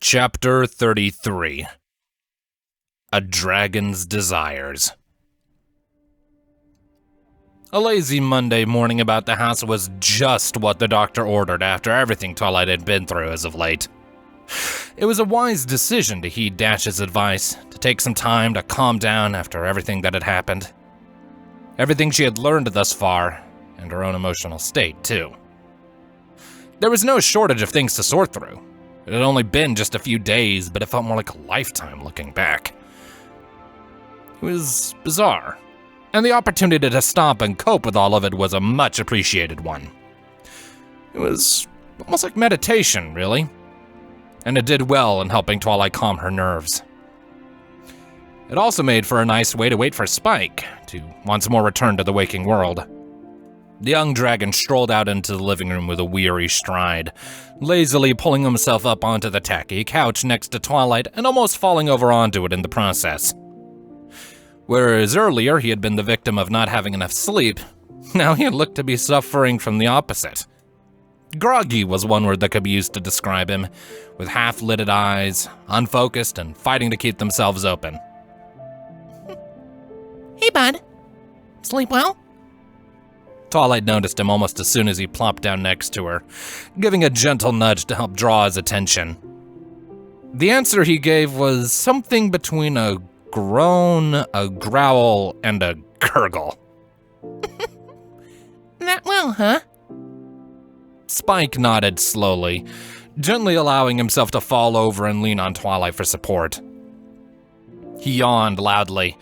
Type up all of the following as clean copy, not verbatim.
Chapter 33. A Dragon's Desires. A lazy Monday morning about the house was just what the doctor ordered after everything Twilight had been through as of late. It was a wise decision to heed Dash's advice, to take some time to calm down after everything that had happened. Everything she had learned thus far, and her own emotional state, too. There was no shortage of things to sort through. It had only been just a few days, but it felt more like a lifetime looking back. It was bizarre, and the opportunity to stop and cope with all of it was a much appreciated one. It was almost like meditation, really, and it did well in helping Twilight calm her nerves. It also made for a nice way to wait for Spike to once more return to the waking world. The young dragon strolled out into the living room with a weary stride, lazily pulling himself up onto the tacky couch next to Twilight and almost falling over onto it in the process. Whereas earlier he had been the victim of not having enough sleep, now he had looked to be suffering from the opposite. Groggy was one word that could be used to describe him, with half-lidded eyes, unfocused, and fighting to keep themselves open. Hey, bud. Sleep well? Twilight noticed him almost as soon as he plopped down next to her, giving a gentle nudge to help draw his attention. The answer he gave was something between a groan, a growl, and a gurgle. That well, huh? Spike nodded slowly, gently allowing himself to fall over and lean on Twilight for support. He yawned loudly,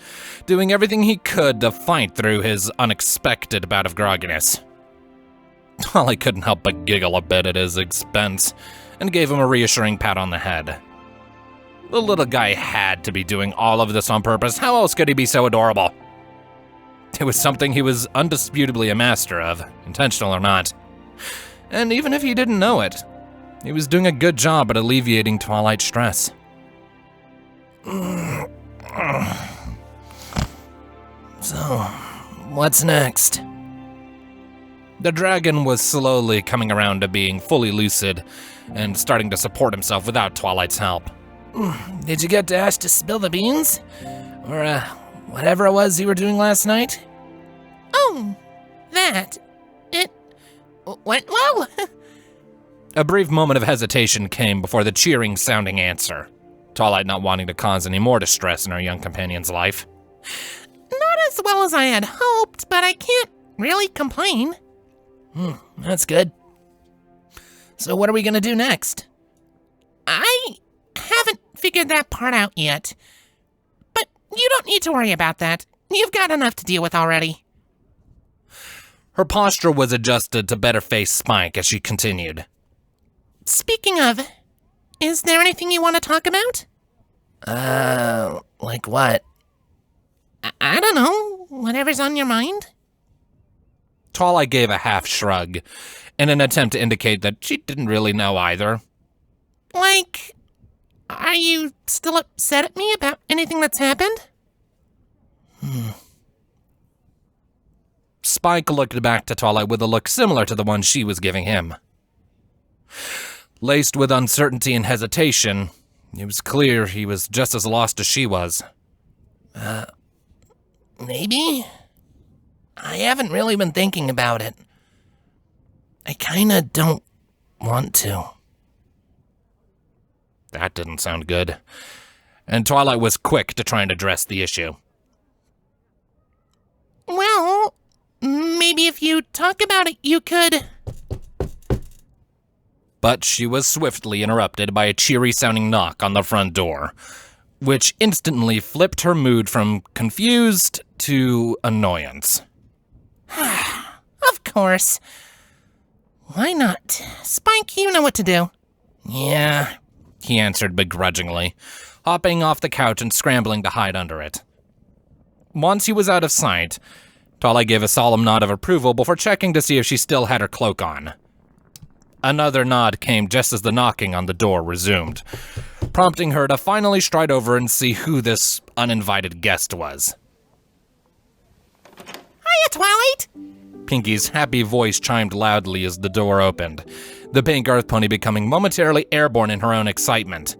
doing everything he could to fight through his unexpected bout of grogginess. Twilight couldn't help but giggle a bit at his expense, and gave him a reassuring pat on the head. The little guy had to be doing all of this on purpose. How else could he be so adorable? It was something he was undisputably a master of, intentional or not. And even if he didn't know it, he was doing a good job at alleviating Twilight's stress. So, what's next? The dragon was slowly coming around to being fully lucid and starting to support himself without Twilight's help. Did you get Dash to spill the beans? Or, whatever it was you were doing last night? Oh, that. It went well. A brief moment of hesitation came before the cheering-sounding answer, Twilight not wanting to cause any more distress in her young companion's life. Not as well as I had hoped, but I can't really complain. That's good. So what are we gonna do next? I haven't figured that part out yet. But you don't need to worry about that. You've got enough to deal with already. Her posture was adjusted to better face Spike as she continued. Speaking of, is there anything you want to talk about? Like what? I don't know. Whatever's on your mind. Twilight gave a half shrug, in an attempt to indicate that she didn't really know either. Like, are you still upset at me about anything that's happened? Spike looked back to Twilight with a look similar to the one she was giving him. Laced with uncertainty and hesitation, it was clear he was just as lost as she was. Maybe? I haven't really been thinking about it. I kinda don't want to. That didn't sound good, and Twilight was quick to try and address the issue. Well, maybe if you talk about it, you could... But she was swiftly interrupted by a cheery-sounding knock on the front door, which instantly flipped her mood from confused to annoyance. Of course. Why not? Spike, you know what to do. Yeah, he answered begrudgingly, hopping off the couch and scrambling to hide under it. Once he was out of sight, Twilight gave a solemn nod of approval before checking to see if she still had her cloak on. Another nod came just as the knocking on the door resumed, prompting her to finally stride over and see who this uninvited guest was. Hiya, Twilight! Pinky's happy voice chimed loudly as the door opened, the pink earth pony becoming momentarily airborne in her own excitement.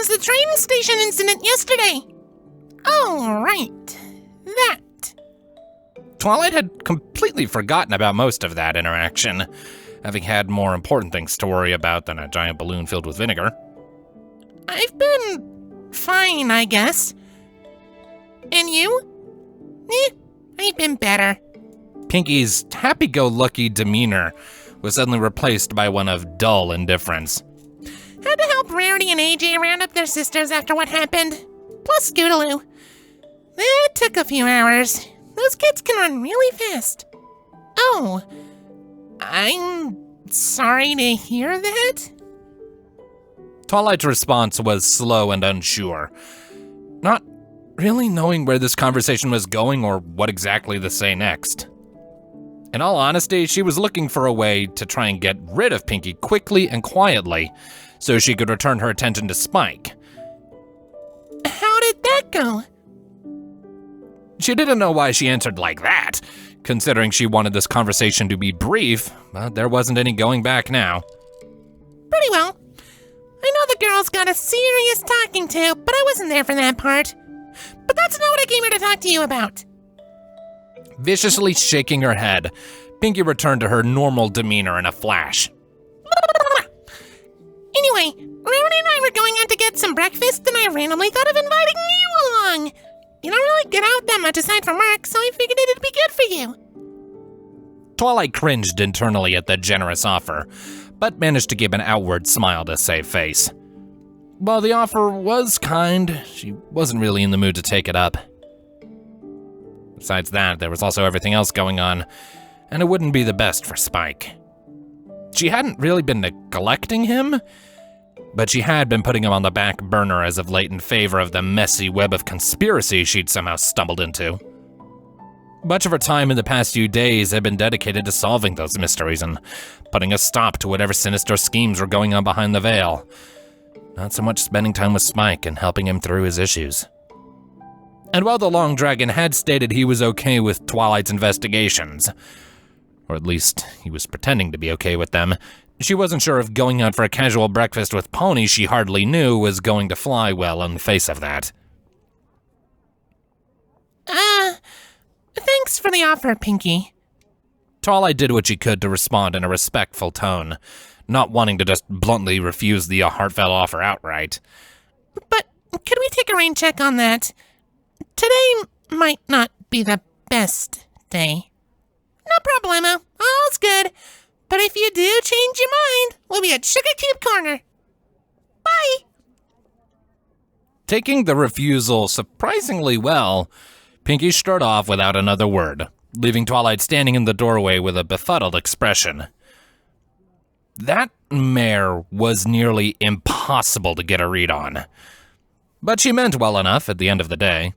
was the train station incident yesterday. Oh, right. That. Twilight had completely forgotten about most of that interaction, having had more important things to worry about than a giant balloon filled with vinegar. I've been fine, I guess. And you? I've been better. Pinky's happy-go-lucky demeanor was suddenly replaced by one of dull indifference. Had to help Rarity and AJ round up their sisters after what happened. Plus Scootaloo. That took a few hours. Those kids can run really fast. Oh, I'm sorry to hear that. Twilight's response was slow and unsure, not really knowing where this conversation was going or what exactly to say next. In all honesty, she was looking for a way to try and get rid of Pinky quickly and quietly so she could return her attention to Spike. How did that go? She didn't know why she answered like that, considering she wanted this conversation to be brief, but there wasn't any going back now. Pretty well. I know the girls got a serious talking to, but I wasn't there for that part. But that's not what I came here to talk to you about. Viciously shaking her head, Pinky returned to her normal demeanor in a flash. Anyway, Rarity and I were going out to get some breakfast, and I randomly thought of inviting you along. You don't really get out that much aside from work, so I figured it'd be good for you. Twilight cringed internally at the generous offer, but managed to keep an outward smile to save face. While the offer was kind, she wasn't really in the mood to take it up. Besides that, there was also everything else going on, and it wouldn't be the best for Spike. She hadn't really been neglecting him, but she had been putting him on the back burner as of late in favor of the messy web of conspiracy she'd somehow stumbled into. Much of her time in the past few days had been dedicated to solving those mysteries and putting a stop to whatever sinister schemes were going on behind the veil. Not so much spending time with Spike and helping him through his issues. And while the Long Dragon had stated he was okay with Twilight's investigations, or at least he was pretending to be okay with them, she wasn't sure if going out for a casual breakfast with ponies she hardly knew was going to fly well in the face of that. Thanks for the offer, Pinky. Twilight did what she could to respond in a respectful tone, not wanting to just bluntly refuse the heartfelt offer outright. But could we take a rain check on that? Today might not be the best day. No problemo, all's good. But if you do change your mind, we'll be at Sugar Cube Corner. Bye! Taking the refusal surprisingly well, Pinky strode off without another word, leaving Twilight standing in the doorway with a befuddled expression. That mare was nearly impossible to get a read on. But she meant well enough at the end of the day.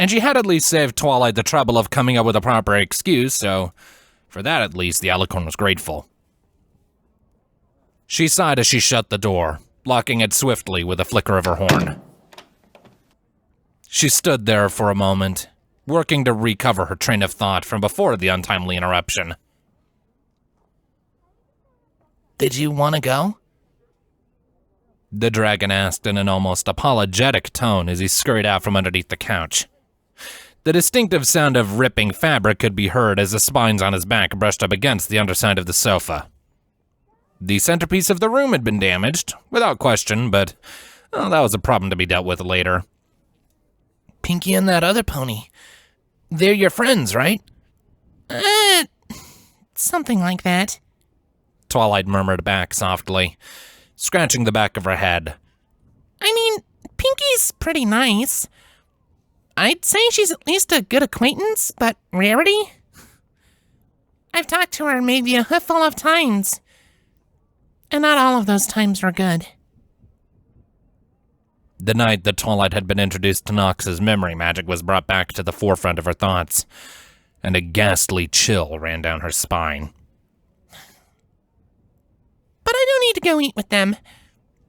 And she had at least saved Twilight the trouble of coming up with a proper excuse, so for that at least the Alicorn was grateful. She sighed as she shut the door, locking it swiftly with a flicker of her horn. She stood there for a moment, working to recover her train of thought from before the untimely interruption. Did you want to go? The dragon asked in an almost apologetic tone as he scurried out from underneath the couch. The distinctive sound of ripping fabric could be heard as the spines on his back brushed up against the underside of the sofa. The centerpiece of the room had been damaged, without question, but that was a problem to be dealt with later. Pinky and that other pony. They're your friends, right? Something like that. Twilight murmured back softly, scratching the back of her head. I mean, Pinky's pretty nice. I'd say she's at least a good acquaintance, but Rarity? I've talked to her maybe a handful of times. And not all of those times were good. The night that Twilight had been introduced to Nox's memory magic was brought back to the forefront of her thoughts, and a ghastly chill ran down her spine. But I don't need to go eat with them.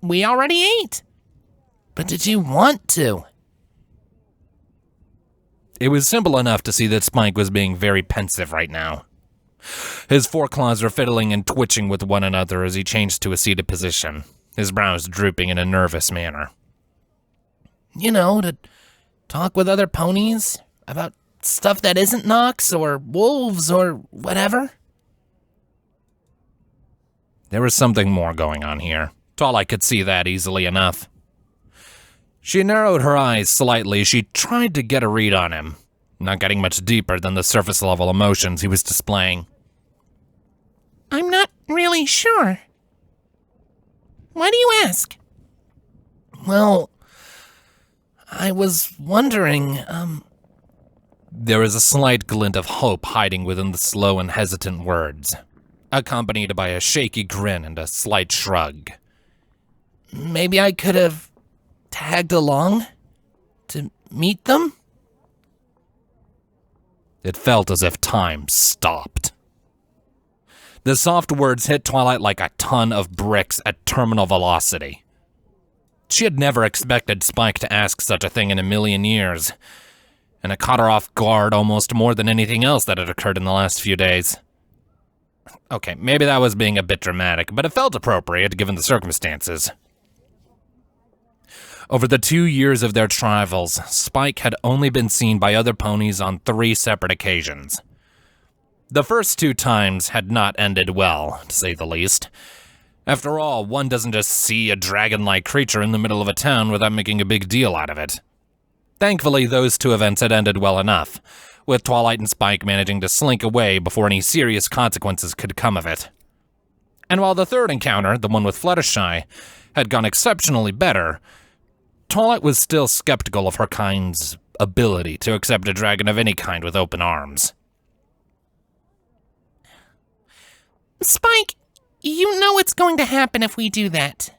We already ate. But did you want to? It was simple enough to see that Spike was being very pensive right now. His foreclaws were fiddling and twitching with one another as he changed to a seated position, his brows drooping in a nervous manner, To talk with other ponies about stuff that isn't Nox or wolves or whatever. There was something more going on here. Twilight could see that easily enough. She narrowed her eyes slightly. She tried to get a read on him, not getting much deeper than the surface-level emotions he was displaying. I'm not really sure. Why do you ask? Well, I was wondering, There was a slight glint of hope hiding within the slow and hesitant words, accompanied by a shaky grin and a slight shrug. Maybe I could have tagged along to meet them? It felt as if time stopped. The soft words hit Twilight like a ton of bricks at terminal velocity. She had never expected Spike to ask such a thing in a million years, and it caught her off guard almost more than anything else that had occurred in the last few days. Okay, maybe that was being a bit dramatic, but it felt appropriate given the circumstances. Over the 2 years of their travels, Spike had only been seen by other ponies on 3 separate occasions. The first 2 times had not ended well, to say the least. After all, one doesn't just see a dragon-like creature in the middle of a town without making a big deal out of it. Thankfully, those 2 events had ended well enough, with Twilight and Spike managing to slink away before any serious consequences could come of it. And while the third encounter, the one with Fluttershy, had gone exceptionally better, Twilight was still skeptical of her kind's ability to accept a dragon of any kind with open arms. Spike, you know what's going to happen if we do that.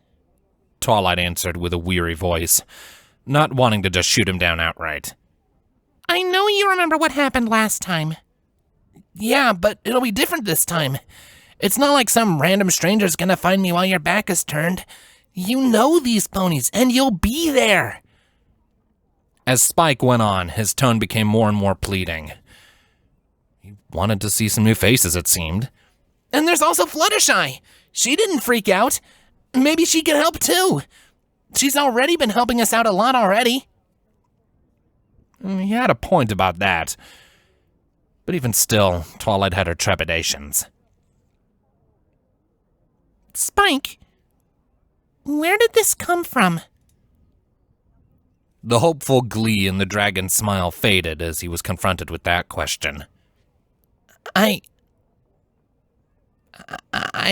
Twilight answered with a weary voice, not wanting to just shoot him down outright. I know you remember what happened last time. Yeah, but it'll be different this time. It's not like some random stranger's gonna find me while your back is turned. You know these ponies, and you'll be there. As Spike went on, his tone became more and more pleading. He wanted to see some new faces, it seemed. And there's also Fluttershy. She didn't freak out. Maybe she can help too. She's already been helping us out a lot already. He had a point about that. But even still, Twilight had her trepidations. Spike, where did this come from? The hopeful glee in the dragon's smile faded as he was confronted with that question. I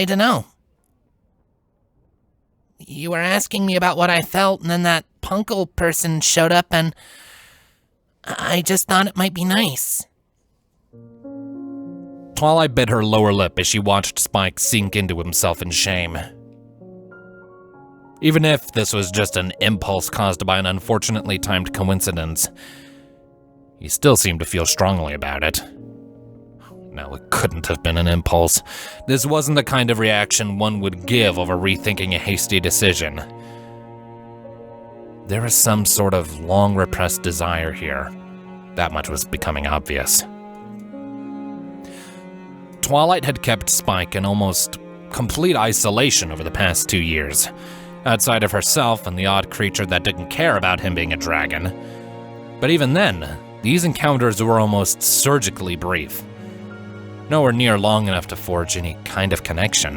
don't know. You were asking me about what I felt, and then that punkle person showed up, and I just thought it might be nice. Twilight bit her lower lip as she watched Spike sink into himself in shame. Even if this was just an impulse caused by an unfortunately timed coincidence, he still seemed to feel strongly about it. No, it couldn't have been an impulse. This wasn't the kind of reaction one would give over rethinking a hasty decision. There was some sort of long-repressed desire here. That much was becoming obvious. Twilight had kept Spike in almost complete isolation over the past 2 years, outside of herself and the odd creature that didn't care about him being a dragon. But even then, these encounters were almost surgically brief. Nowhere near long enough to forge any kind of connection.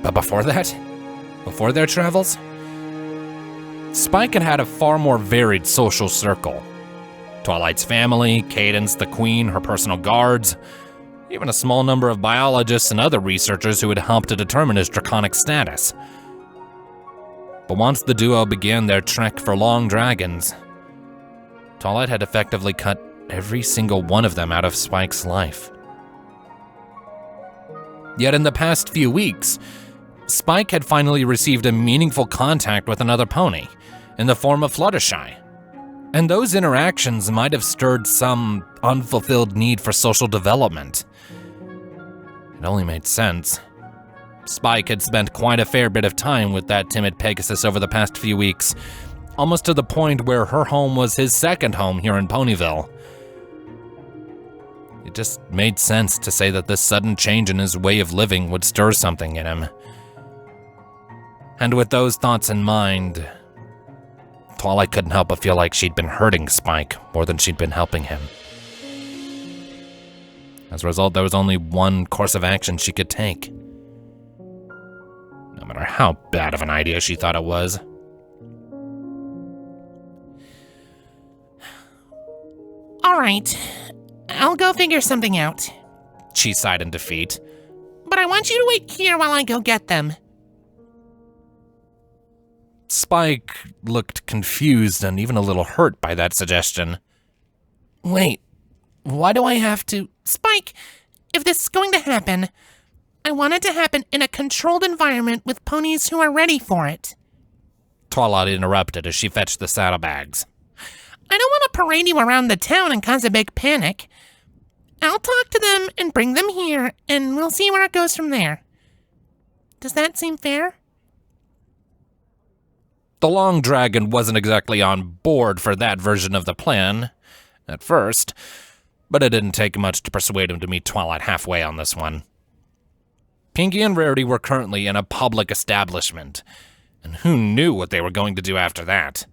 But before that, before their travels, Spike had had a far more varied social circle. Twilight's family, Cadence, the Queen, her personal guards, even a small number of biologists and other researchers who had helped to determine his draconic status. But once the duo began their trek for long dragons, Twilight had effectively cut every single one of them out of Spike's life. Yet in the past few weeks, Spike had finally received a meaningful contact with another pony, in the form of Fluttershy. And those interactions might have stirred some unfulfilled need for social development. It only made sense. Spike had spent quite a fair bit of time with that timid Pegasus over the past few weeks, almost to the point where her home was his second home here in Ponyville. It just made sense to say that this sudden change in his way of living would stir something in him. And with those thoughts in mind, Twilight couldn't help but feel like she'd been hurting Spike more than she'd been helping him. As a result, there was only one course of action she could take. No matter how bad of an idea she thought it was. All right, I'll go figure something out. She sighed in defeat. But I want you to wait here while I go get them. Spike looked confused and even a little hurt by that suggestion. Wait, why do I have to? Spike, if this is going to happen, I want it to happen in a controlled environment with ponies who are ready for it. Twilight interrupted as she fetched the saddlebags. I don't want to parade you around the town and cause a big panic. I'll talk to them and bring them here, and we'll see where it goes from there. Does that seem fair? The Long Dragon wasn't exactly on board for that version of the plan at first, but it didn't take much to persuade him to meet Twilight halfway on this one. Pinky and Rarity were currently in a public establishment, and who knew what they were going to do after that?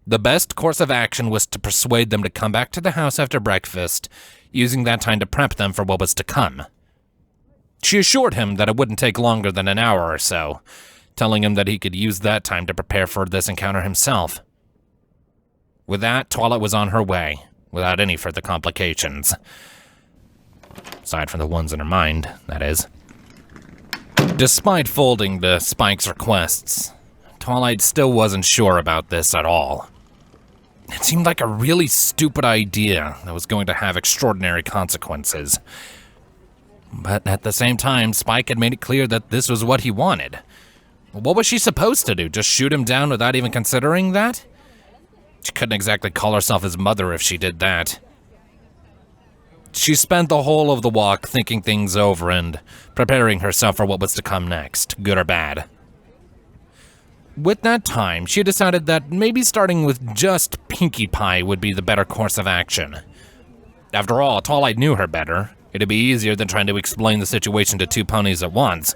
The best course of action was to persuade them to come back to the house after breakfast, using that time to prep them for what was to come. She assured him that it wouldn't take longer than an hour or so, telling him that he could use that time to prepare for this encounter himself. With that, Twilight was on her way, without any further complications. Aside from the ones in her mind, that is. Despite folding to Spike's requests, Twilight still wasn't sure about this at all. It seemed like a really stupid idea that was going to have extraordinary consequences. But at the same time, Spike had made it clear that this was what he wanted. What was she supposed to do? Just shoot him down without even considering that? She couldn't exactly call herself his mother if she did that. She spent the whole of the walk thinking things over and preparing herself for what was to come next, good or bad. With that time, she decided that maybe starting with just Pinkie Pie would be the better course of action. After all, Twilight knew her better. It'd be easier than trying to explain the situation to two ponies at once.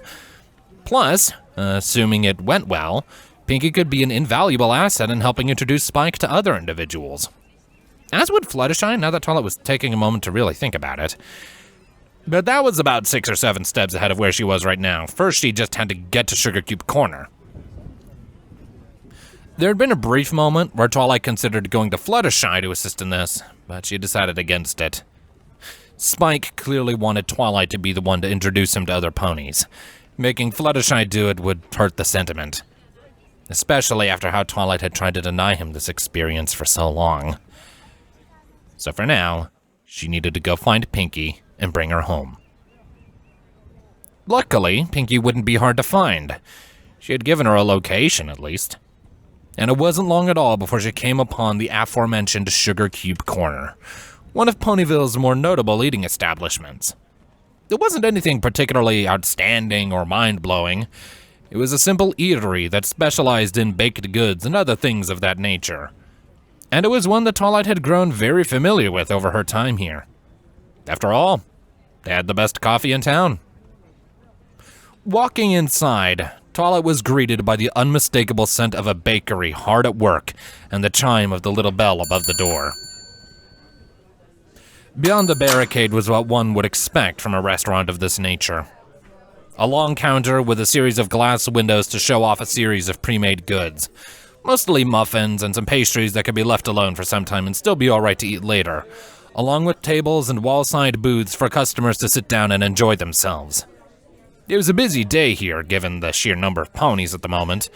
Plus, assuming it went well, Pinkie could be an invaluable asset in helping introduce Spike to other individuals. As would Fluttershy, now that Twilight was taking a moment to really think about it. But that was about 6 or 7 steps ahead of where she was right now. First, she just had to get to Sugar Cube Corner. There had been a brief moment where Twilight considered going to Fluttershy to assist in this, but she decided against it. Spike clearly wanted Twilight to be the one to introduce him to other ponies. Making Fluttershy do it would hurt the sentiment, especially after how Twilight had tried to deny him this experience for so long. So for now, she needed to go find Pinkie and bring her home. Luckily, Pinkie wouldn't be hard to find. She had given her a location, at least. And it wasn't long at all before she came upon the aforementioned Sugar Cube Corner, one of Ponyville's more notable eating establishments. It wasn't anything particularly outstanding or mind-blowing. It was a simple eatery that specialized in baked goods and other things of that nature. And it was one that Twilight had grown very familiar with over her time here. After all, they had the best coffee in town. Walking inside, Twilight was greeted by the unmistakable scent of a bakery hard at work and the chime of the little bell above the door. Beyond the barricade was what one would expect from a restaurant of this nature. A long counter with a series of glass windows to show off a series of pre-made goods. Mostly muffins and some pastries that could be left alone for some time and still be alright to eat later, along with tables and wall-side booths for customers to sit down and enjoy themselves. It was a busy day here, given the sheer number of ponies at the moment.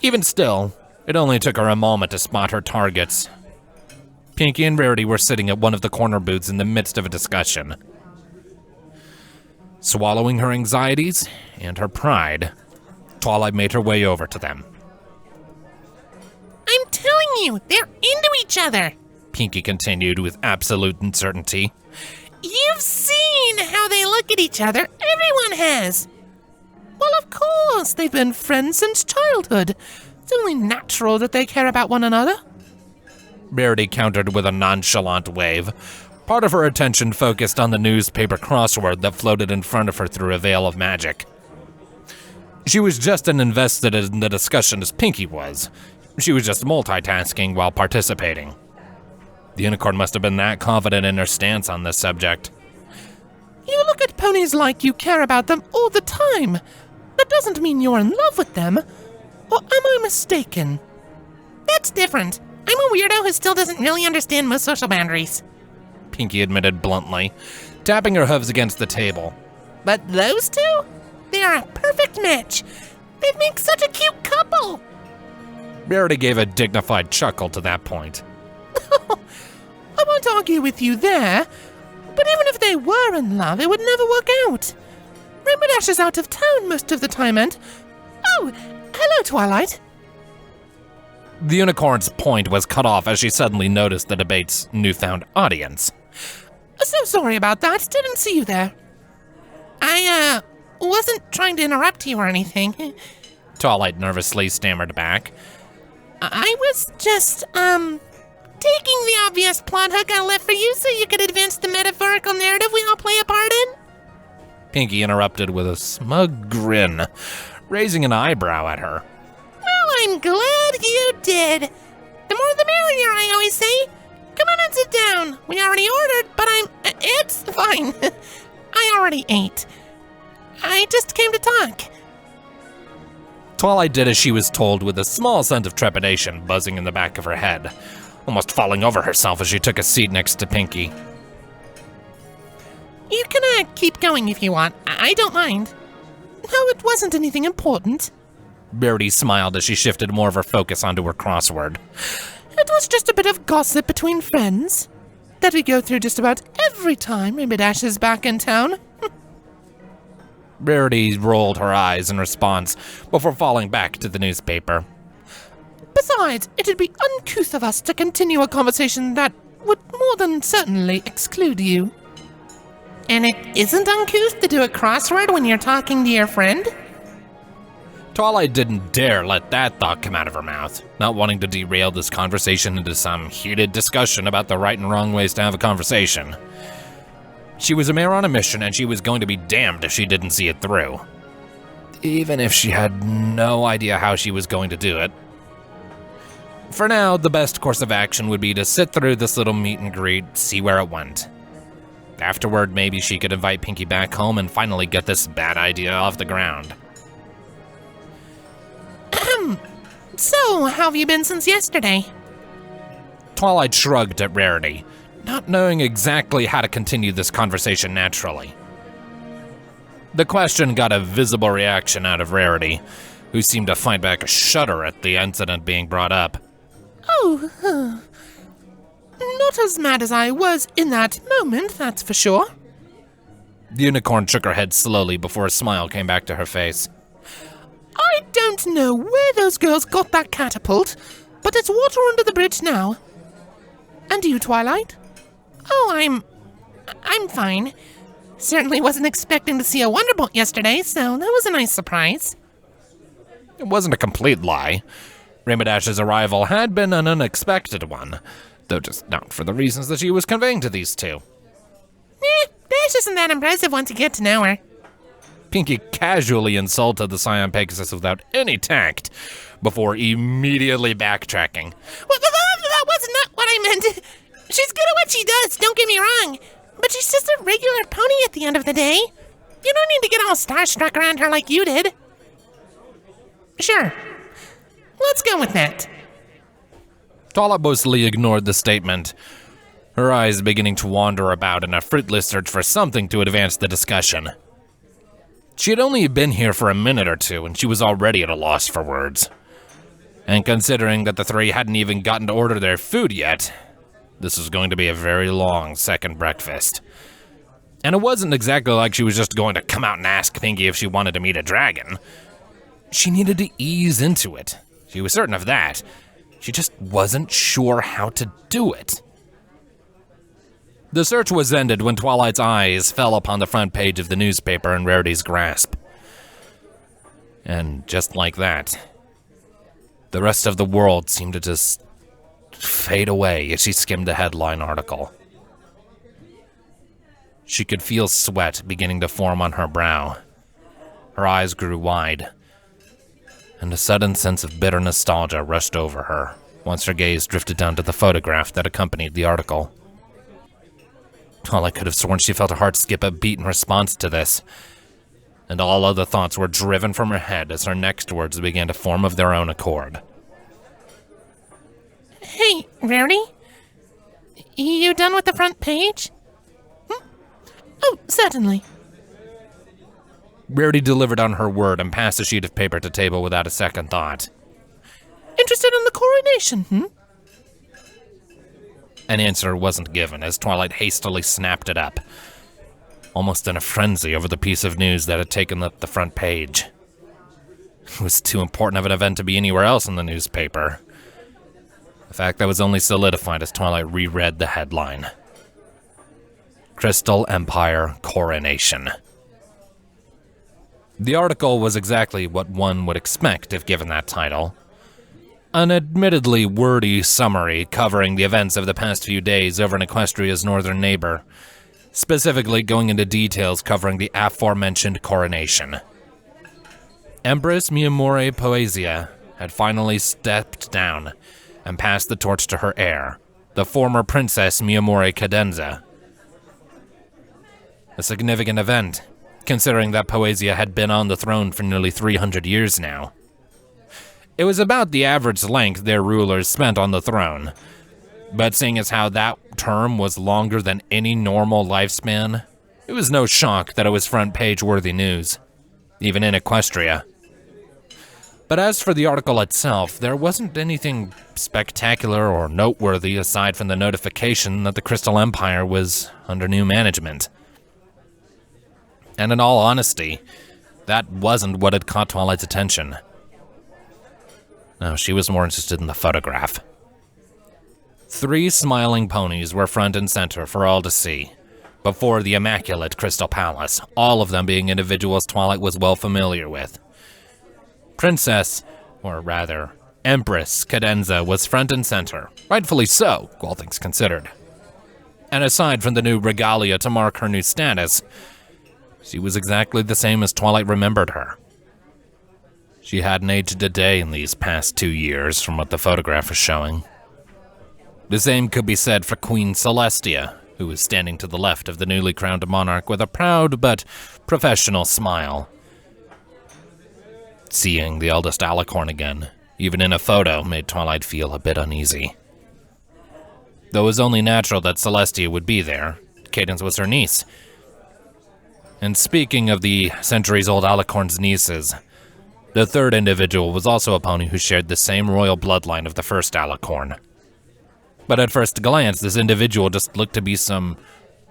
Even still, it only took her a moment to spot her targets. Pinkie and Rarity were sitting at one of the corner booths in the midst of a discussion. Swallowing her anxieties and her pride, Twilight made her way over to them. I'm telling you, they're into each other. Pinkie continued with absolute uncertainty. You've seen how they look at each other. Everyone has. Well, of course, they've been friends since childhood. It's only natural that they care about one another. Rarity countered with a nonchalant wave. Part of her attention focused on the newspaper crossword that floated in front of her through a veil of magic. She was just as invested in the discussion as Pinkie was, She was just multitasking while participating. The unicorn must have been that confident in her stance on this subject. You look at ponies like you care about them all the time. That doesn't mean you're in love with them. Or am I mistaken? That's different. I'm a weirdo who still doesn't really understand most social boundaries. Pinky admitted bluntly, tapping her hooves against the table. But those two? They are a perfect match. They'd make such a cute couple. Rarity gave a dignified chuckle to that point. I won't argue with you there, but even if they were in love, it would never work out. Rainbow Dash is out of town most of the time and... Oh, hello, Twilight. The unicorn's point was cut off as she suddenly noticed the debate's newfound audience. So sorry about that, didn't see you there. I, wasn't trying to interrupt you or anything. Twilight nervously stammered back. I was just, taking the obvious plot hook I left for you so you could advance the metaphorical narrative we all play a part in. Pinky interrupted with a smug grin, raising an eyebrow at her. Well, I'm glad you did. The more the merrier, I always say. Come on and sit down. We already ordered, but it's fine. I already ate. I just came to talk. Twilight did as she was told with a small sense of trepidation buzzing in the back of her head, almost falling over herself as she took a seat next to Pinky. You can keep going if you want. I don't mind. No, it wasn't anything important. Rarity smiled as she shifted more of her focus onto her crossword. It was just a bit of gossip between friends that we go through just about every time Rainbow Dash is back in town. Rarity rolled her eyes in response before falling back to the newspaper. Besides, it'd be uncouth of us to continue a conversation that would more than certainly exclude you. And it isn't uncouth to do a crossword when you're talking to your friend? Twilight didn't dare let that thought come out of her mouth, not wanting to derail this conversation into some heated discussion about the right and wrong ways to have a conversation. She was a mayor on a mission, and she was going to be damned if she didn't see it through. Even if she had no idea how she was going to do it. For now, the best course of action would be to sit through this little meet and greet, see where it went. Afterward, maybe she could invite Pinky back home and finally get this bad idea off the ground. So, how have you been since yesterday? Twilight shrugged at Rarity, not knowing exactly how to continue this conversation naturally. The question got a visible reaction out of Rarity, who seemed to fight back a shudder at the incident being brought up. Oh, not as mad as I was in that moment, that's for sure. The unicorn shook her head slowly before a smile came back to her face. I don't know where those girls got that catapult, but it's water under the bridge now. And you, Twilight? Oh, I'm fine. Certainly wasn't expecting to see a Wonderbolt yesterday, so that was a nice surprise. It wasn't a complete lie. Rainbow Dash's arrival had been an unexpected one, though just not for the reasons that she was conveying to these two. Dash isn't that impressive once you get to know her. Pinky casually insulted the Scion Pegasus without any tact, before immediately backtracking. Well, that was not what I meant. She's good at what she does, don't get me wrong, but she's just a regular pony at the end of the day. You don't need to get all starstruck around her like you did. Sure. Let's go with that. Twilight mostly ignored the statement, her eyes beginning to wander about in a fruitless search for something to advance the discussion. She had only been here for a minute or two, and she was already at a loss for words. And considering that the three hadn't even gotten to order their food yet, this was going to be a very long second breakfast. And it wasn't exactly like she was just going to come out and ask Pinky if she wanted to meet a dragon. She needed to ease into it. She was certain of that. She just wasn't sure how to do it. The search was ended when Twilight's eyes fell upon the front page of the newspaper in Rarity's grasp. And just like that, the rest of the world seemed to just fade away as she skimmed the headline article. She could feel sweat beginning to form on her brow. Her eyes grew wide. and a sudden sense of bitter nostalgia rushed over her once her gaze drifted down to the photograph that accompanied the article. Twilight could have sworn she felt her heart skip a beat in response to this, and all other thoughts were driven from her head as her next words began to form of their own accord. Hey, Rarity? You done with the front page? Oh, certainly. Rarity delivered on her word and passed a sheet of paper to table without a second thought. Interested in the coronation, An answer wasn't given as Twilight hastily snapped it up, almost in a frenzy over the piece of news that had taken up the front page. It was too important of an event to be anywhere else in the newspaper. A fact that was only solidified as Twilight reread the headline. Crystal Empire Coronation. The article was exactly what one would expect if given that title. An admittedly wordy summary covering the events of the past few days over in Equestria's northern neighbor, specifically going into details covering the aforementioned coronation. Empress Miyamori Poesia had finally stepped down and passed the torch to her heir, the former Princess Miyamori Cadenza. A significant event, considering that Poesia had been on the throne for nearly 300 years now. It was about the average length their rulers spent on the throne, but seeing as how that term was longer than any normal lifespan, it was no shock that it was front-page-worthy news, even in Equestria. But as for the article itself, there wasn't anything spectacular or noteworthy aside from the notification that the Crystal Empire was under new management. And in all honesty, that wasn't what had caught Twilight's attention. No, she was more interested in the photograph. 3 smiling ponies were front and center for all to see, before the immaculate Crystal Palace, all of them being individuals Twilight was well familiar with. Princess, or rather, Empress Cadenza was front and center, rightfully so, all things considered. And aside from the new regalia to mark her new status, she was exactly the same as Twilight remembered her. She hadn't aged a day in these past 2 years from what the photograph was showing. The same could be said for Queen Celestia, who was standing to the left of the newly crowned monarch with a proud but professional smile. Seeing the eldest alicorn again, even in a photo, made Twilight feel a bit uneasy. Though it was only natural that Celestia would be there, Cadence was her niece. And speaking of the centuries-old alicorn's nieces, the third individual was also a pony who shared the same royal bloodline of the first alicorn. But at first glance, this individual just looked to be some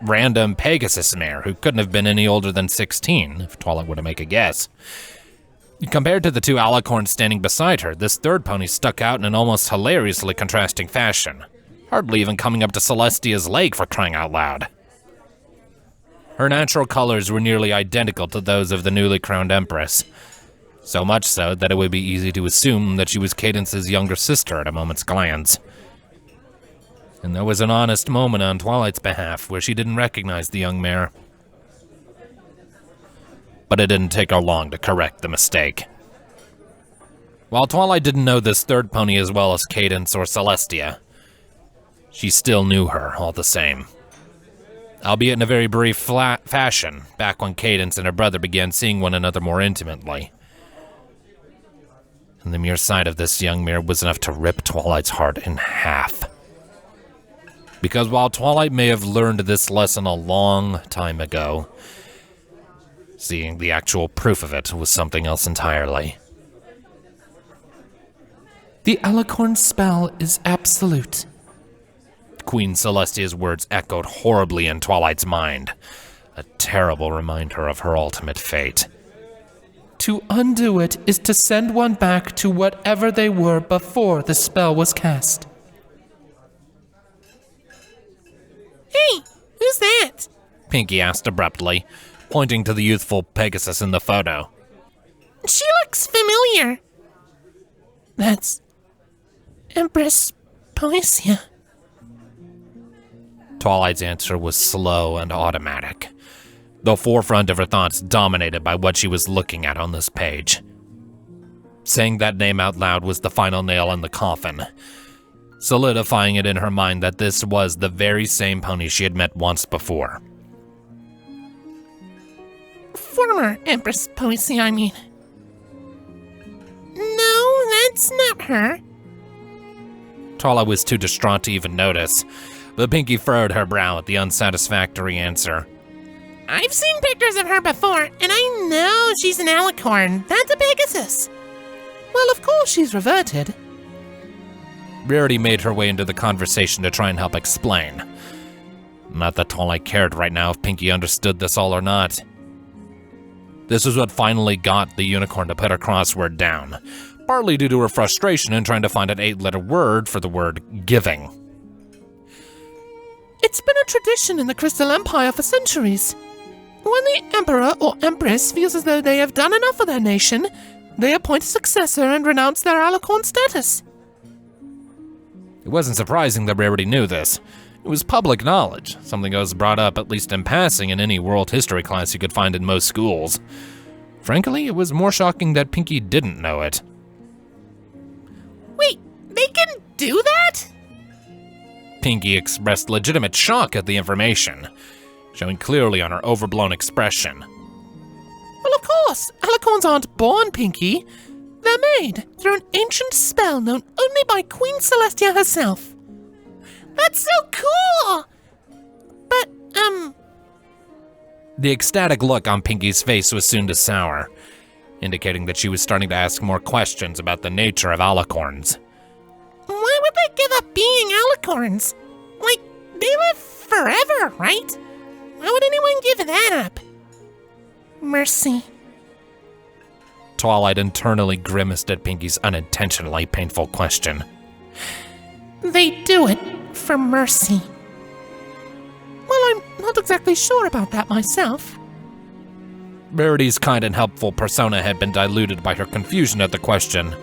random Pegasus mare who couldn't have been any older than 16, if Twilight were to make a guess. Compared to the 2 alicorns standing beside her, this third pony stuck out in an almost hilariously contrasting fashion, hardly even coming up to Celestia's leg for crying out loud. Her natural colors were nearly identical to those of the newly crowned Empress, so much so that it would be easy to assume that she was Cadence's younger sister at a moment's glance. And there was an honest moment on Twilight's behalf where she didn't recognize the young mare. But it didn't take her long to correct the mistake. While Twilight didn't know this third pony as well as Cadence or Celestia, she still knew her all the same. Albeit in a very brief fashion, back when Cadence and her brother began seeing one another more intimately. And the mere sight of this young mare was enough to rip Twilight's heart in half. Because while Twilight may have learned this lesson a long time ago, seeing the actual proof of it was something else entirely. The alicorn spell is absolute. Queen Celestia's words echoed horribly in Twilight's mind, a terrible reminder of her ultimate fate. To undo it is to send one back to whatever they were before the spell was cast. Hey, who's that? Pinky asked abruptly, pointing to the youthful Pegasus in the photo. She looks familiar. That's Empress Poesia. Twilight's answer was slow and automatic, the forefront of her thoughts dominated by what she was looking at on this page. Saying that name out loud was the final nail in the coffin, solidifying it in her mind that this was the very same pony she had met once before. Former Empress Poesy, I mean. No, that's not her. Twilight was too distraught to even notice, but Pinky furrowed her brow at the unsatisfactory answer. I've seen pictures of her before, and I know she's an alicorn. That's a Pegasus. Well, of course she's reverted. Rarity made her way into the conversation to try and help explain. Not that Twilight cared right now if Pinky understood this all or not. This was what finally got the unicorn to put her crossword down, partly due to her frustration in trying to find an 8-letter word for the word giving. It's been a tradition in the Crystal Empire for centuries. When the Emperor or Empress feels as though they have done enough for their nation, they appoint a successor and renounce their alicorn status. It wasn't surprising that Rarity knew this. It was public knowledge, something that was brought up at least in passing in any world history class you could find in most schools. Frankly, it was more shocking that Pinky didn't know it. Wait, they can do that? Pinky expressed legitimate shock at the information, showing clearly on her overblown expression. Well, of course, alicorns aren't born, Pinky. They're made through an ancient spell known only by Queen Celestia herself. That's so cool! But, The ecstatic look on Pinky's face was soon to sour, indicating that she was starting to ask more questions about the nature of alicorns. Why would they give up being alicorns? Like, they live forever, right? Why would anyone give that up? Mercy. Twilight internally grimaced at Pinky's unintentionally painful question. They do it for mercy. Well, I'm not exactly sure about that myself. Rarity's kind and helpful persona had been diluted by her confusion at the question.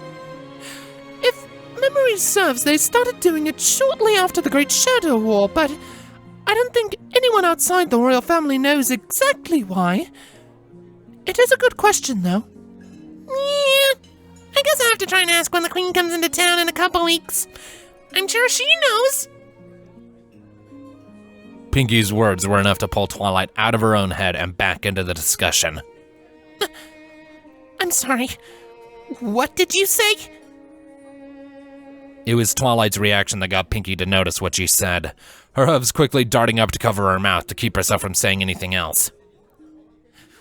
If memory serves, they started doing it shortly after the Great Shadow War, but I don't think anyone outside the royal family knows exactly why. It is a good question, though. Yeah, I guess I'll have to try and ask when the Queen comes into town in a couple weeks. I'm sure she knows. Pinky's words were enough to pull Twilight out of her own head and back into the discussion. I'm sorry. What did you say? It was Twilight's reaction that got Pinky to notice what she said, her hooves quickly darting up to cover her mouth to keep herself from saying anything else.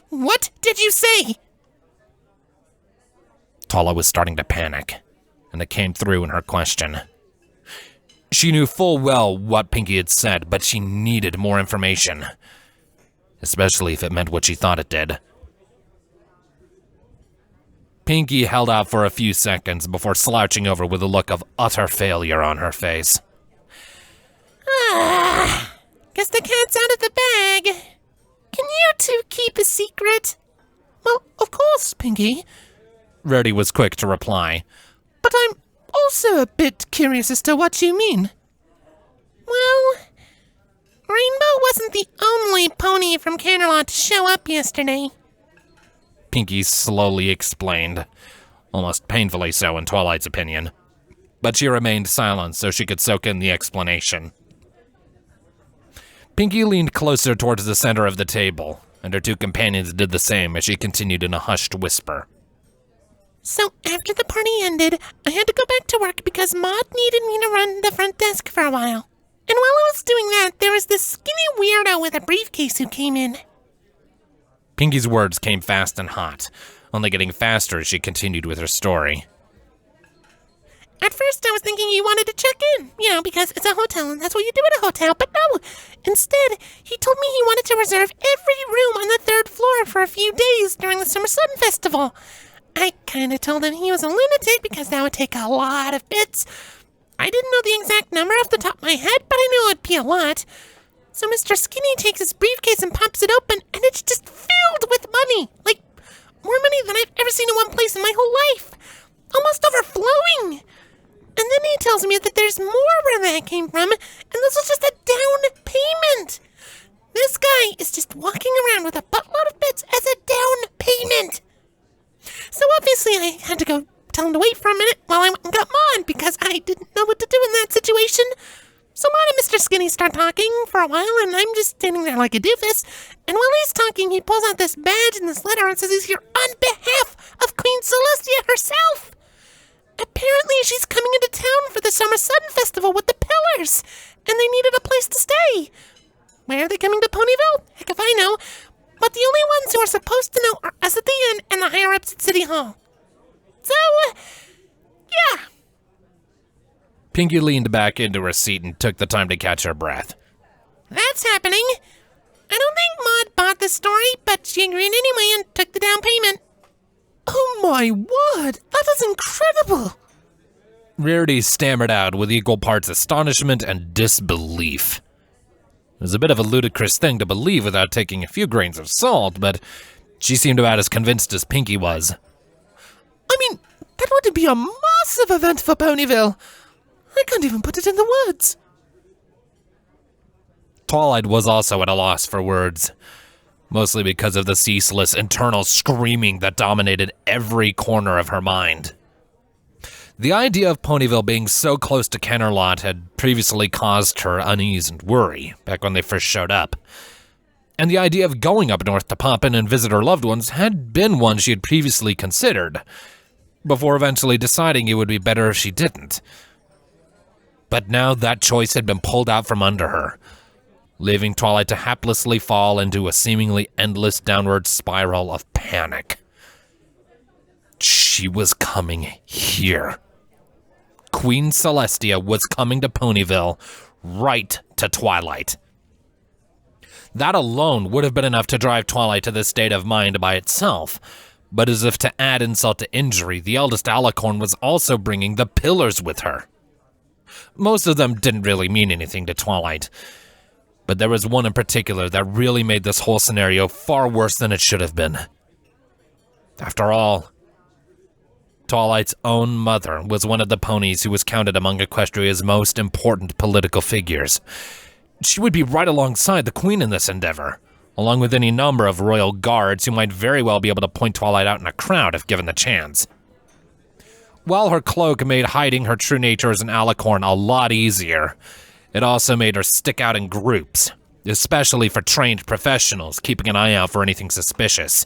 What did you say? Twilight was starting to panic, and it came through in her question. She knew full well what Pinky had said, but she needed more information, especially if it meant what she thought it did. Pinky held out for a few seconds before slouching over with a look of utter failure on her face. Guess the cat's out of the bag. Can you two keep a secret? Well, of course, Pinky. Rarity was quick to reply. But I'm also a bit curious as to what you mean. Well, Rainbow wasn't the only pony from Canterlot to show up yesterday. Pinky slowly explained, almost painfully so in Twilight's opinion. But she remained silent so she could soak in the explanation. Pinky leaned closer towards the center of the table, and her two companions did the same as she continued in a hushed whisper. So after the party ended, I had to go back to work because Maud needed me to run the front desk for a while. And while I was doing that, there was this skinny weirdo with a briefcase who came in. Pinky's words came fast and hot, only getting faster as she continued with her story. At first I was thinking he wanted to check in, because it's a hotel and that's what you do at a hotel, but no. Instead, he told me he wanted to reserve every room on the 3rd floor for a few days during the Summer Sun Festival. I kinda told him he was a lunatic because that would take a lot of bits. I didn't know the exact number off the top of my head, but I knew it would be a lot. So Mr. Skinny takes his briefcase and pops it open, and it's just filled with money. Like, more money than I've ever seen in one place in my whole life. Almost overflowing. And then he tells me that there's more where that came from, and this was just a down payment. This guy is just walking around with a buttload of bits as a down payment. So obviously I had to go tell him to wait for a minute while I went and got mine because I didn't know what to do in that situation. So why did Mr. Skinny start talking for a while, and I'm just standing there like a doofus, and while he's talking, he pulls out this badge and this letter and says he's here on behalf of Queen Celestia herself. Apparently she's coming into town for the Summer Sun Festival with the Pillars, and they needed a place to stay. Where are they coming to Ponyville? Heck if I know. But the only ones who are supposed to know are us at the inn and the higher-ups at City Hall. So, yeah. Pinky leaned back into her seat and took the time to catch her breath. That's happening. I don't think Maud bought the story, but she agreed anyway and took the down payment. Oh my word, that is incredible! Rarity stammered out with equal parts astonishment and disbelief. It was a bit of a ludicrous thing to believe without taking a few grains of salt, but she seemed about as convinced as Pinky was. I mean, that would be a massive event for Ponyville. I can't even put it in the words. Twilight was also at a loss for words, mostly because of the ceaseless internal screaming that dominated every corner of her mind. The idea of Ponyville being so close to Kennerlot had previously caused her unease and worry back when they first showed up. And the idea of going up north to pop in and visit her loved ones had been one she had previously considered, before eventually deciding it would be better if she didn't. But now that choice had been pulled out from under her, leaving Twilight to haplessly fall into a seemingly endless downward spiral of panic. She was coming here. Queen Celestia was coming to Ponyville, right to Twilight. That alone would have been enough to drive Twilight to this state of mind by itself, but as if to add insult to injury, the eldest Alicorn was also bringing the Pillars with her. Most of them didn't really mean anything to Twilight, but there was one in particular that really made this whole scenario far worse than it should have been. After all, Twilight's own mother was one of the ponies who was counted among Equestria's most important political figures. She would be right alongside the Queen in this endeavor, along with any number of royal guards who might very well be able to point Twilight out in a crowd if given the chance. While her cloak made hiding her true nature as an Alicorn a lot easier, it also made her stick out in groups, especially for trained professionals keeping an eye out for anything suspicious.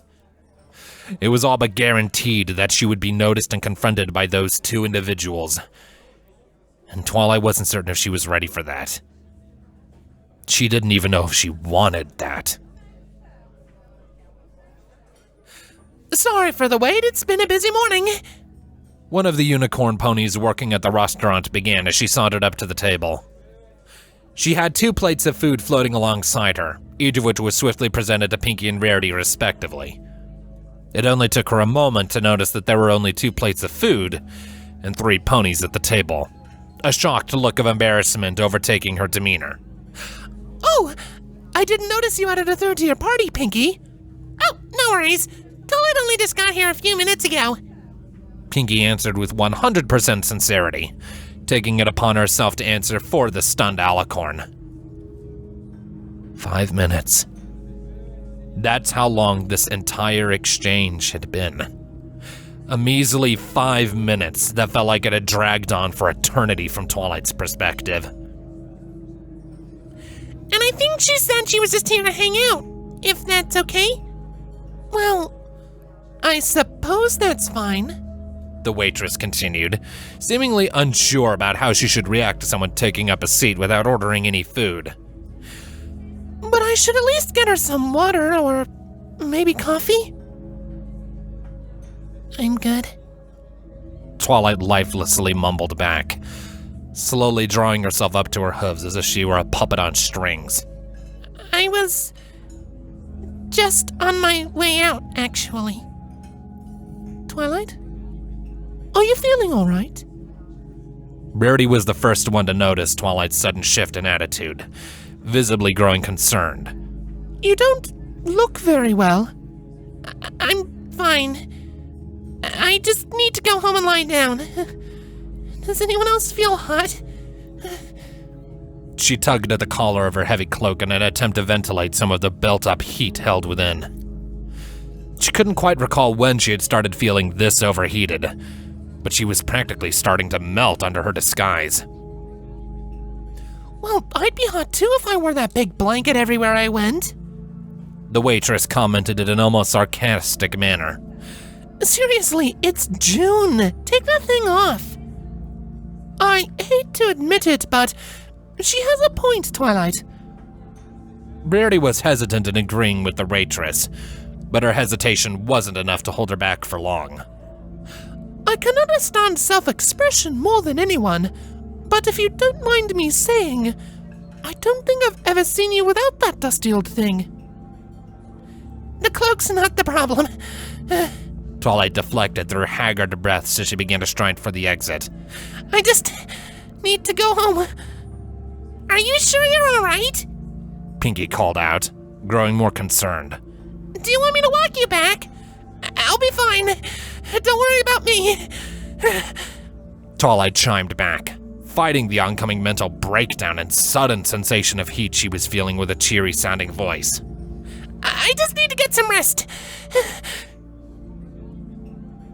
It was all but guaranteed that she would be noticed and confronted by those two individuals, and Twilight wasn't certain if she was ready for that. She didn't even know if she wanted that. Sorry for the wait, it's been a busy morning. One of the unicorn ponies working at the restaurant began as she sauntered up to the table. She had 2 plates of food floating alongside her, each of which was swiftly presented to Pinky and Rarity respectively. It only took her a moment to notice that there were only 2 plates of food and 3 ponies at the table, a shocked look of embarrassment overtaking her demeanor. Oh, I didn't notice you added a third to your party, Pinky. Oh, no worries. Twilight only just got here a few minutes ago. Pinky answered with 100% sincerity, taking it upon herself to answer for the stunned Alicorn. 5 minutes. That's how long this entire exchange had been. A measly 5 minutes that felt like it had dragged on for eternity from Twilight's perspective. And I think she said she was just here to hang out, if that's okay. Well, I suppose that's fine. The waitress continued, seemingly unsure about how she should react to someone taking up a seat without ordering any food. But I should at least get her some water or maybe coffee. I'm good. Twilight lifelessly mumbled back, slowly drawing herself up to her hooves as if she were a puppet on strings. I was just on my way out, actually. Twilight? Are you feeling all right? Rarity was the first one to notice Twilight's sudden shift in attitude, visibly growing concerned. You don't look very well. I'm fine. I just need to go home and lie down. Does anyone else feel hot? She tugged at the collar of her heavy cloak in an attempt to ventilate some of the built-up heat held within. She couldn't quite recall when she had started feeling this overheated, but she was practically starting to melt under her disguise. Well, I'd be hot too if I wore that big blanket everywhere I went. The waitress commented in an almost sarcastic manner. Seriously, it's June. Take that thing off. I hate to admit it, but she has a point, Twilight. Rarity was hesitant in agreeing with the waitress, but her hesitation wasn't enough to hold her back for long. I can understand self-expression more than anyone, but if you don't mind me saying, I don't think I've ever seen you without that dusty old thing. The cloak's not the problem. Twilight deflected through haggard breaths as she began to stride for the exit. I just need to go home. Are you sure you're all right? Pinky called out, growing more concerned. Do you want me to walk you back? I'll be fine. Don't worry about me. Twilight chimed back, fighting the oncoming mental breakdown and sudden sensation of heat she was feeling with a cheery-sounding voice. I just need to get some rest.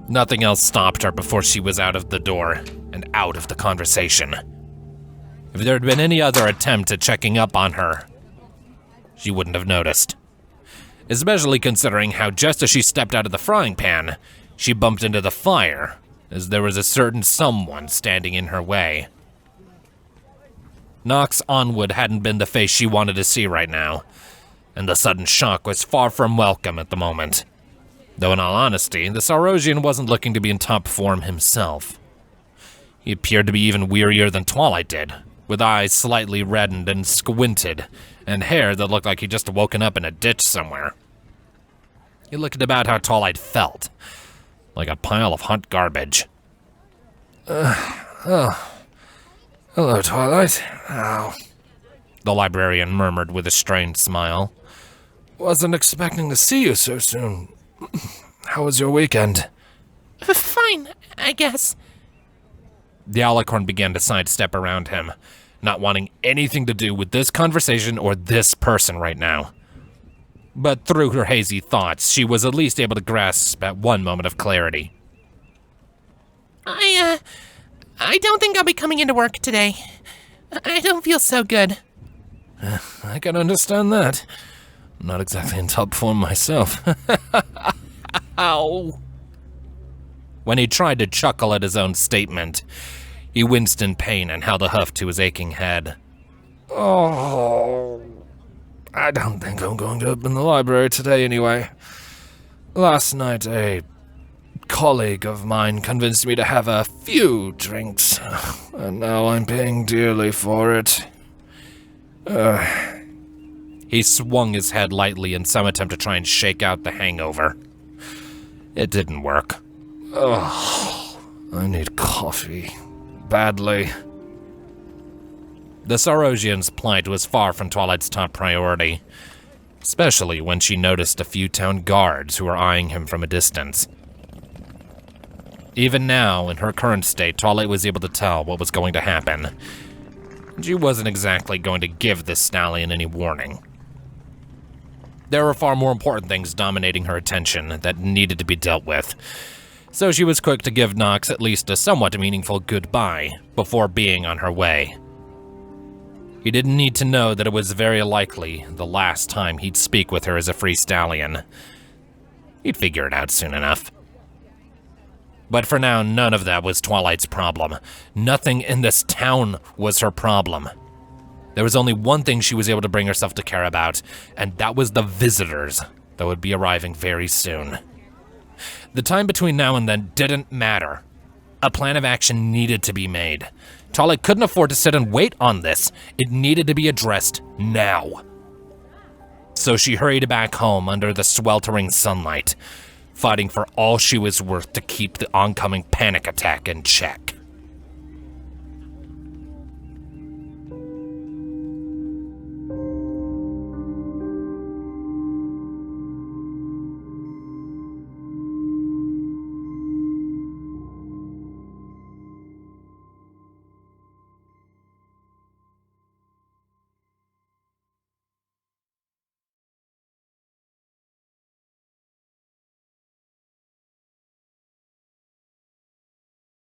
Nothing else stopped her before she was out of the door and out of the conversation. If there had been any other attempt at checking up on her, she wouldn't have noticed. Especially considering how just as she stepped out of the frying pan, she bumped into the fire, as there was a certain someone standing in her way. Nox Onwood hadn't been the face she wanted to see right now, and the sudden shock was far from welcome at the moment. Though in all honesty, the Saurosian wasn't looking to be in top form himself. He appeared to be even wearier than Twilight did, with eyes slightly reddened and squinted, and hair that looked like he'd just woken up in a ditch somewhere. He looked about how Twilight felt, like a pile of hot garbage. Hello, Twilight. Ow. The librarian murmured with a strained smile. Wasn't expecting to see you so soon. How was your weekend? Fine, I guess. The alicorn began to sidestep around him, not wanting anything to do with this conversation or this person right now. But through her hazy thoughts, she was at least able to grasp at one moment of clarity. I don't think I'll be coming into work today. I don't feel so good. I can understand that. I'm not exactly in top form myself. Ow! When he tried to chuckle at his own statement, he winced in pain and held a hoof to his aching head. Oh, I don't think I'm going to open the library today anyway. Last night, a colleague of mine convinced me to have a few drinks, and now I'm paying dearly for it. He swung his head lightly in some attempt to try and shake out the hangover. It didn't work. Oh, I need coffee. Badly. The Saurosian's plight was far from Twilight's top priority, especially when she noticed a few town guards who were eyeing him from a distance. Even now, in her current state, Twilight was able to tell what was going to happen. She wasn't exactly going to give this stallion any warning. There were far more important things dominating her attention that needed to be dealt with, so she was quick to give Nox at least a somewhat meaningful goodbye before being on her way. He didn't need to know that it was very likely the last time he'd speak with her as a free stallion. He'd figure it out soon enough. But for now, none of that was Twilight's problem. Nothing in this town was her problem. There was only one thing she was able to bring herself to care about, and that was the visitors that would be arriving very soon. The time between now and then didn't matter. A plan of action needed to be made. Twilight couldn't afford to sit and wait on this. It needed to be addressed now. So she hurried back home under the sweltering sunlight, fighting for all she was worth to keep the oncoming panic attack in check.